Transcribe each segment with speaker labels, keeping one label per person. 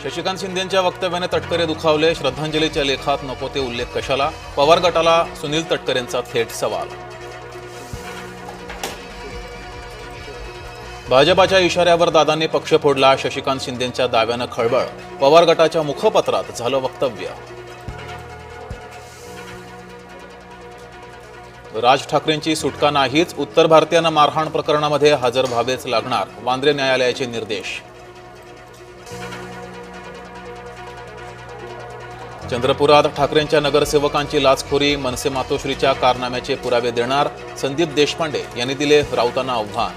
Speaker 1: शशिकांत शिंदेंच्या वक्तव्याने तटकरे दुखावले. श्रद्धांजलीच्या लेखात नको ते उल्लेख कशाला? पवार गटाला सुनील तटकरेंचा थेट सवाल. भाजपाच्या इशाऱ्यावर दादांनी पक्ष फोडला. शशिकांत शिंदेंच्या दाव्यानं खळबळ. पवार गटाच्या मुखपत्रात झालं वक्तव्य. राज ठाकरेंची सुटका नाहीच. उत्तर भारतीयांना मारहाण प्रकरणामध्ये हजर व्हावेच लागणार. वांद्रे न्यायालयाचे निर्देश. चंद्रपुरात ठाकरेंच्या नगरसेवकांची लाचखोरी. मनसे मातोश्रीच्या कारनाम्याचे पुरावे देणार. संदीप देशपांडे यांनी दिले राऊतांना आव्हान.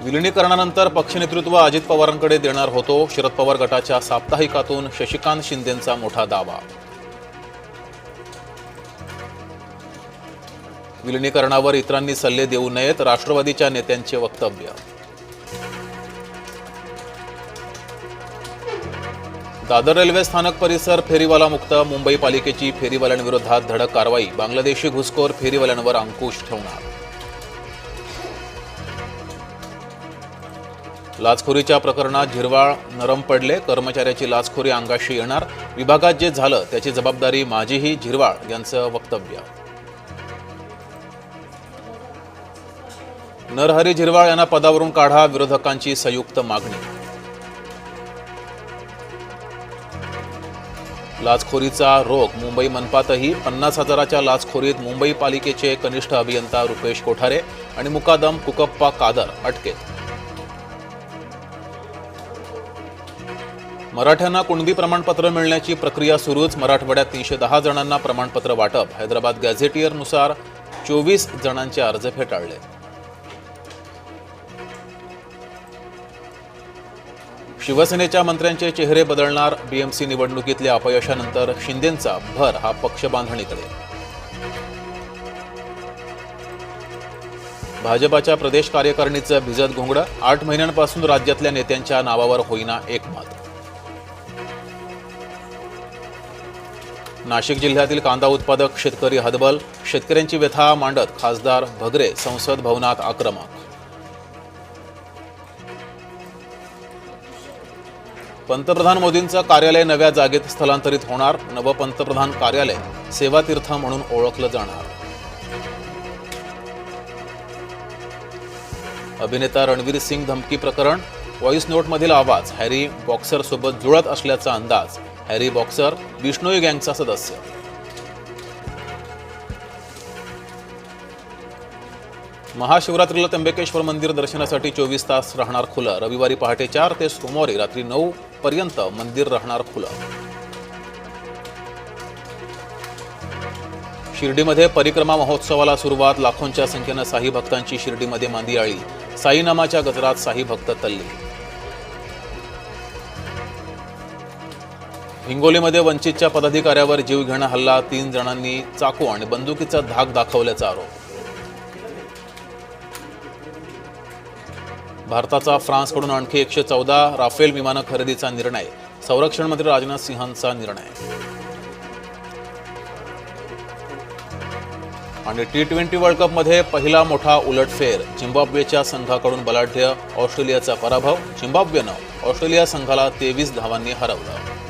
Speaker 1: विलिनीकरणानंतर पक्षनेतृत्व अजित पवारांकडे देणार होतो. शरद पवार गटाच्या साप्ताहिकातून शशिकांत शिंदेंचा मोठा दावा. विलिनीकरणावर इतरांनी सल्ले देऊ नयेत. राष्ट्रवादीच्या नेत्यांचे वक्तव्य. दादर रेल्वे स्थानक परिसर फेरीवाला मुक्त. मुंबई पालिकेची फेरीवाल्यांविरोधात धडक कारवाई. बांगलादेशी घुसखोर फेरीवाल्यांवर अंकुश ठेवणार. लाचखोरीच्या प्रकरणात झिरवाळ नरम पडले. कर्मचाऱ्याची लाचखोरी अंगाशी येणार. विभागात जे झालं त्याची जबाबदारी माझीही. झिरवाळ यांचं वक्तव्य. नरहरी झिरवाळ यांना पदावरून काढा. विरोधकांची संयुक्त मागणी. लाचखोरीचा रोग मुंबई मनपातही. 50,000च्या लाचखोरीत मुंबई पालिकेचे कनिष्ठ अभियंता रुपेश कोठारे आणि मुकादम कुकप्पा कादर अटकेत. मराठ्यांना कुणबी प्रमाणपत्र मिळण्याची प्रक्रिया सुरूच. मराठवाड्यात 310 जणांना प्रमाणपत्र वाटप. हैदराबाद गॅझेटियरनुसार 24 जणांचे अर्ज फेटाळले. शिवसेनेच्या मंत्र्यांचे चेहरे बदलणार. बीएमसी निवडणुकीतल्या अपयशानंतर शिंदेंचा भर हा पक्ष बांधणीकडे. भाजपाच्या प्रदेश कार्यकारिणीचं भिजत घोंगडं. 8 महिन्यांपासून राज्यातल्या नेत्यांच्या नावावर होईना एकमत. नाशिक जिल्ह्यातील कांदा उत्पादक शेतकरी हतबल. शेतकऱ्यांची व्यथा मांडत खासदार भगरे संसद भवनात आक्रमक. पंतप्रधान मोदींचं कार्यालय नव्या जागेत स्थलांतरित होणार. नवं पंतप्रधान कार्यालय सेवातीर्थ म्हणून ओळखलं जाणार. अभिनेता रणवीर सिंग धमकी प्रकरण. व्हॉइस नोटमधील आवाज हॅरी बॉक्सर सोबत जुळत असल्याचा अंदाज. हॅरी बॉक्सर बिश्नोई गँगचा सदस्य. महाशिवरात्रीला त्र्यंबकेश्वर मंदिर दर्शनासाठी 24 तास राहणार खुलं. रविवारी पहाटे 4 ते सोमवारी रात्री 9 पर्यंत मंदिर राहणार खुलं. शिर्डीमध्ये परिक्रमा महोत्सवाला सुरुवात. लाखोंच्या संख्येनं साई भक्तांची शिर्डीमध्ये मांदियाळी. साईनामाच्या गजरात साई भक्त तल्ली. हिंगोलीमध्ये वंचितच्या पदाधिकाऱ्यावर जीवघेणा हल्ला. 3 जणांनी चाकू आणि बंदुकीचा धाक दाखवल्याचा आरोप. भारताचा फ्रान्सकडून आणखी 114 राफेल विमान खरेदीचा निर्णय. संरक्षण मंत्री राजनाथ सिंहांचा निर्णय. आणि T20 वर्ल्ड कपमध्ये पहिला मोठा उलटफेर. झिम्बाब्वेच्या संघाकडून बलाढ्य. ऑस्ट्रेलियाचा पराभव. झिम्बाब्वेनं ऑस्ट्रेलिया संघाला 23 धावांनी हरवलं.